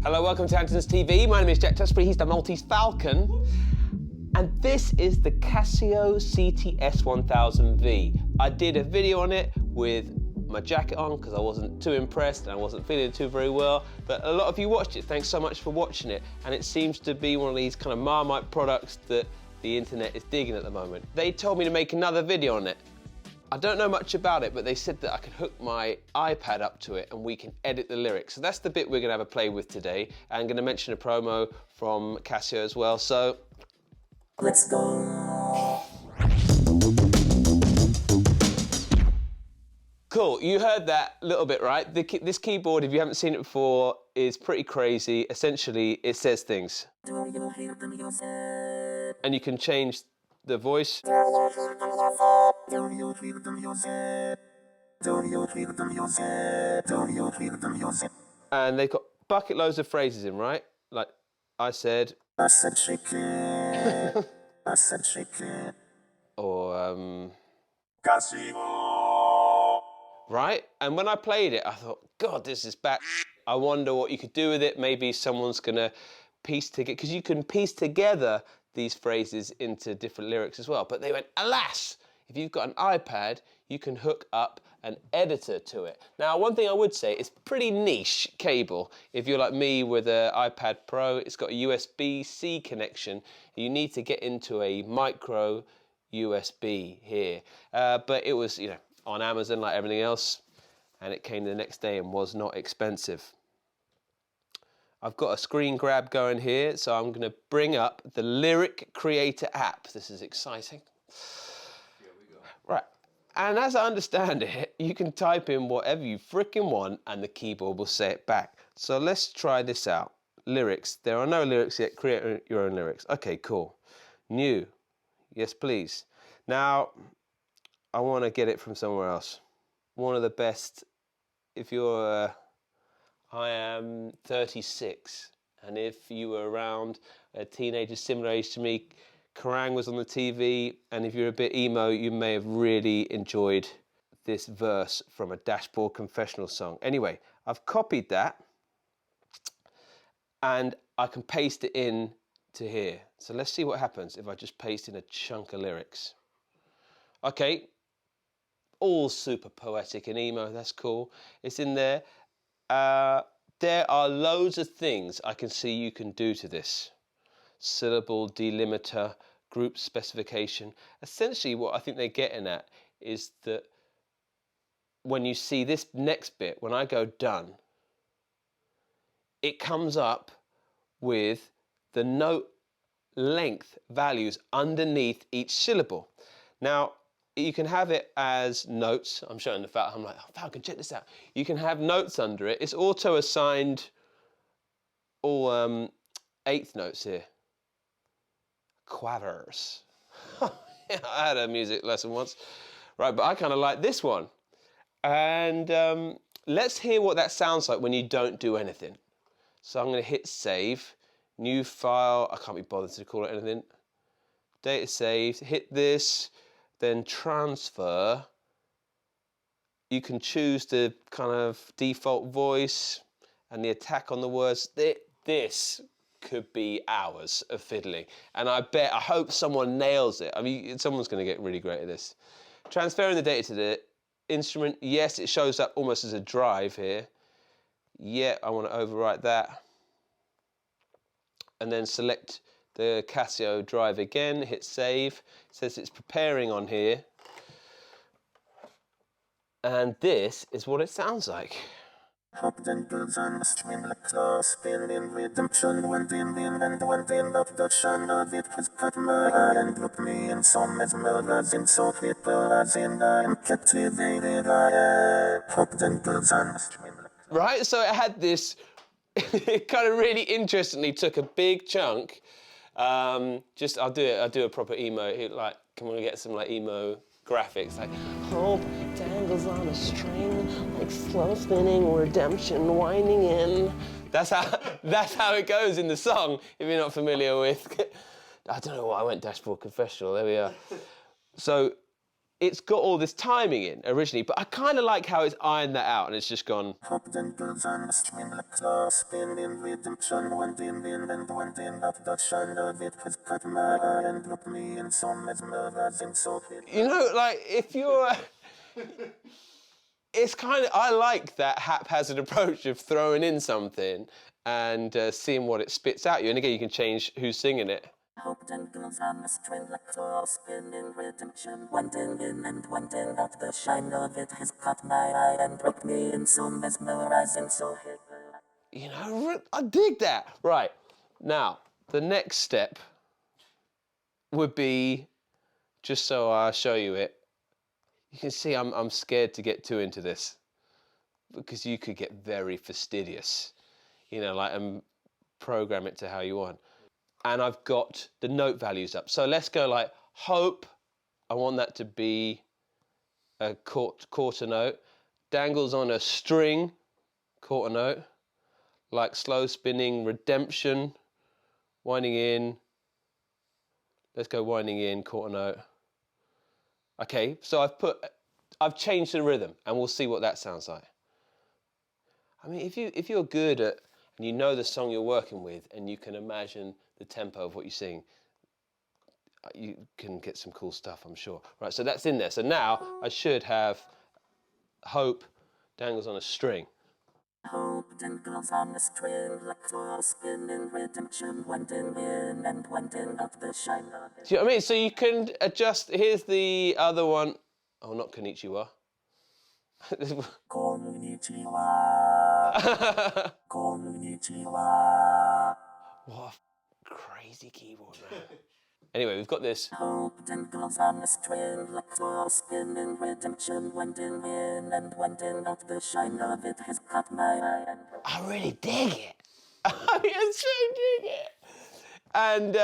Hello, welcome to Andertons TV. My name is Jack Tusbury, he's the Maltese Falcon. And this is the Casio CT-S1000V. I did a video on it with my jacket on because I wasn't too impressed and I wasn't feeling too very well. But a lot of you watched it, thanks so much for watching it. And it seems to be one of these kind of Marmite products that the internet is digging at the moment. They told me to make another video on it. I don't know much about it, but they said that I could hook my iPad up to it and we can edit the lyrics. So that's the bit we're gonna have a play with today. I'm gonna mention a promo from Casio as well, so let's go. Cool, you heard that little bit, right? This keyboard, if you haven't seen it before, is pretty crazy. Essentially, it says things. And you can change the voice. And they've got bucket loads of phrases in, right? Like, I said shake it. I said shake it. Or, Casio. Right? And when I played it, I thought, God, this is bad. I wonder what you could do with it. Maybe someone's gonna piece together, because you can piece together these phrases into different lyrics as well. But they went, alas, if you've got an iPad, you can hook up an editor to it. Now, one thing I would say, it's pretty niche cable. If you're like me with an iPad Pro, it's got a USB-C connection. You need to get into a micro USB here. But it was, you know, on Amazon like everything else, and it came the next day and was not expensive. I've got a screen grab going here, so I'm gonna bring up the Lyric Creator app. This is exciting. Here we go. Right, and as I understand it, you can type in whatever you frickin' want and the keyboard will say it back. So let's try this out. Lyrics, there are no lyrics yet, create your own lyrics. Okay, cool. New, yes please. Now, I wanna get it from somewhere else. One of the best, if you're, I am 36, and if you were around a teenager similar age to me, Kerrang was on the TV, and if you're a bit emo, you may have really enjoyed this verse from a Dashboard Confessional song. Anyway, I've copied that, and I can paste it in to here. So let's see what happens if I just paste in a chunk of lyrics. Okay, all super poetic and emo, that's cool. It's in there. There are loads of things I can see you can do to this. Syllable delimiter, group specification. Essentially what I think they're getting at is that when you see this next bit, when I go done, it comes up with the note length values underneath each syllable. Now, you can have it as notes. I'm showing the Falcon. I'm like, oh, Falcon, check this out. You can have notes under it. It's auto-assigned all eighth notes here. Quavers. Yeah, I had a music lesson once. Right, but I kind of like this one. And let's hear what that sounds like when you don't do anything. So I'm going to hit save. New file. I can't be bothered to call it anything. Data saved. Hit this. Then transfer, you can choose the kind of default voice and the attack on the words. This could be hours of fiddling. And I hope someone nails it. I mean, someone's gonna get really great at this. Transferring the data to the instrument, yes, it shows up almost as a drive here. Yeah, I wanna overwrite that. And then select the Casio drive again, hit save. It says it's preparing on here. And this is what it sounds like. Right, so it had this, it kind of really interestingly took a big chunk. I'll do a proper emo. Like, can we get some like emo graphics? Like, hope dangles on a string, like slow spinning redemption winding in. That's how it goes in the song. If you're not familiar with, I don't know why I went Dashboard Confessional. There we are. So it's got all this timing in originally, but I kind of like how it's ironed that out and it's just gone. You know, like if you're, it's kind of, I like that haphazard approach of throwing in something and seeing what it spits out you. And again, you can change who's singing it. Hoped and goes on a string like a spinning redemption. Went in and went in, but the shine of it has caught my eye and broke me in so mesmerizing, so hit. You know, I dig that. Right, now, the next step would be, just so I show you it, you can see I'm scared to get too into this because you could get very fastidious, you know, like and program it to how you want. And I've got the note values up. So let's go like hope. I want that to be a quarter note. Dangles on a string, quarter note. Like slow spinning, redemption, winding in. Let's go winding in, quarter note. Okay, so I've changed the rhythm and we'll see what that sounds like. I mean, if you're good at, and you know the song you're working with and you can imagine the tempo of what you sing, you can get some cool stuff, I'm sure. Right, so that's in there. So now I should have hope dangles on a string. Hope dangles on a string like a spinning redemption. Went in and went in of the shine of it. Do you know what I mean? So you can adjust. Here's the other one. Oh, not konnichiwa. Konnichiwa. Konnichiwa. What a crazy keyboard, man. Anyway, we've got this. Hope dangles on a string like a spinning redemption. Went in and went in of the shine of it has caught my eye and I really dig it. I so dig it. And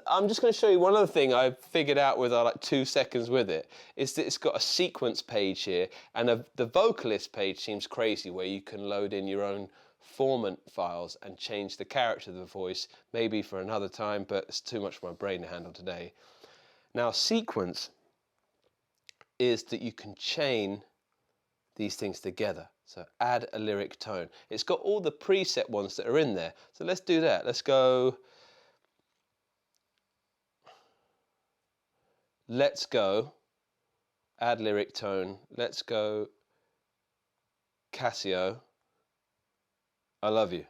I'm just going to show you one other thing I figured out with like 2 seconds with it, is that it's got a sequence page here, and the vocalist page seems crazy, where you can load in your own formant files and change the character of the voice, maybe for another time, but it's too much for my brain to handle today. Now, sequence is that you can chain these things together. So add a lyric tone. It's got all the preset ones that are in there. So let's do that. Let's go. Let's go. Add lyric tone. Let's go. Casio, I love you.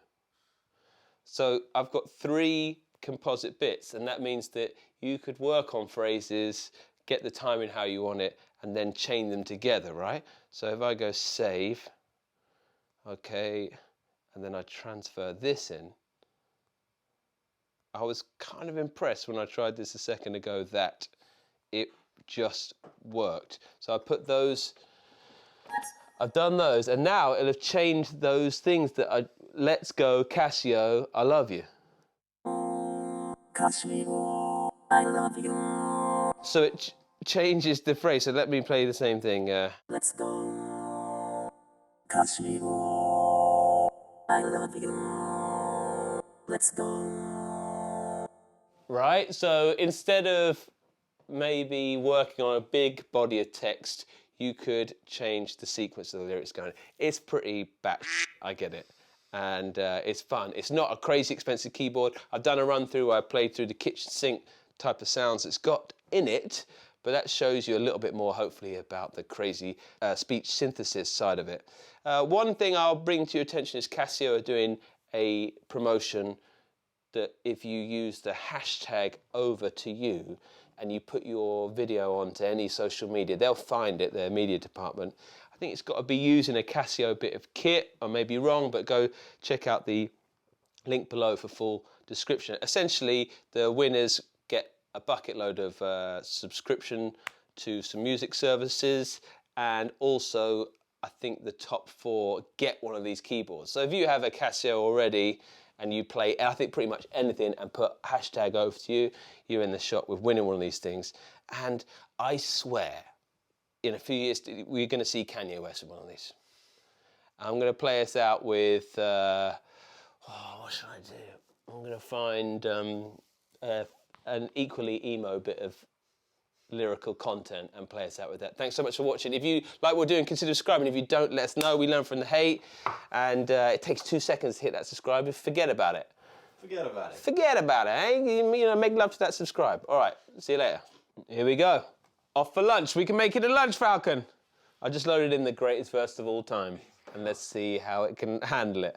So I've got 3 composite bits, and that means that you could work on phrases, get the timing how you want it, and then chain them together, right? So if I go save, okay, and then I transfer this in, I was kind of impressed when I tried this a second ago that it just worked. So I put those, I've done those, and now it'll have changed those things that let's go, Casio, I love you. Casio, I love you. So it changes the phrase. So let me play the same thing. Let's go, Casio, I love you. Let's go. Right, so instead of maybe working on a big body of text, you could change the sequence of the lyrics going. It's pretty bat, I get it. And it's fun. It's not a crazy expensive keyboard. I've done a run through where I played through the kitchen sink type of sounds it's got in it, but that shows you a little bit more, hopefully, about the crazy speech synthesis side of it. One thing I'll bring to your attention is Casio are doing a promotion that if you use the hashtag overtoyou and you put your video onto any social media, they'll find it, their media department. I think it's got to be using a Casio bit of kit. I may be wrong, but go check out the link below for full description. Essentially, the winners get a bucket load of subscription to some music services, and also I think the top 4 get one of these keyboards. So if you have a Casio already and you play, I think, pretty much anything and put hashtag overtoyou, you're in the shot with winning one of these things. And I swear, in a few years, we're going to see Kanye West with one of these. I'm going to play us out with, what should I do? I'm going to find an equally emo bit of lyrical content and play us out with that. Thanks so much for watching. If you like what we're doing, consider subscribing. If you don't, let us know. We learn from the hate, and it takes 2 seconds to hit that subscribe. Forget about it. Forget about it. Forget about it, eh? You know, make love to that subscribe. All right, see you later. Here we go. Off for lunch. We can make it a lunch, Falcon. I just loaded in the greatest verse of all time, and let's see how it can handle it.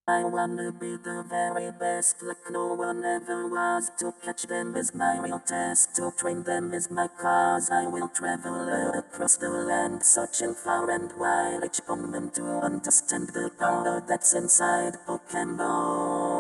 I wanna be the very best, like no one ever was. To catch them is my real test, to train them is my cause. I will travel across the land, searching far and wide, each moment to understand the power that's inside Pokémon.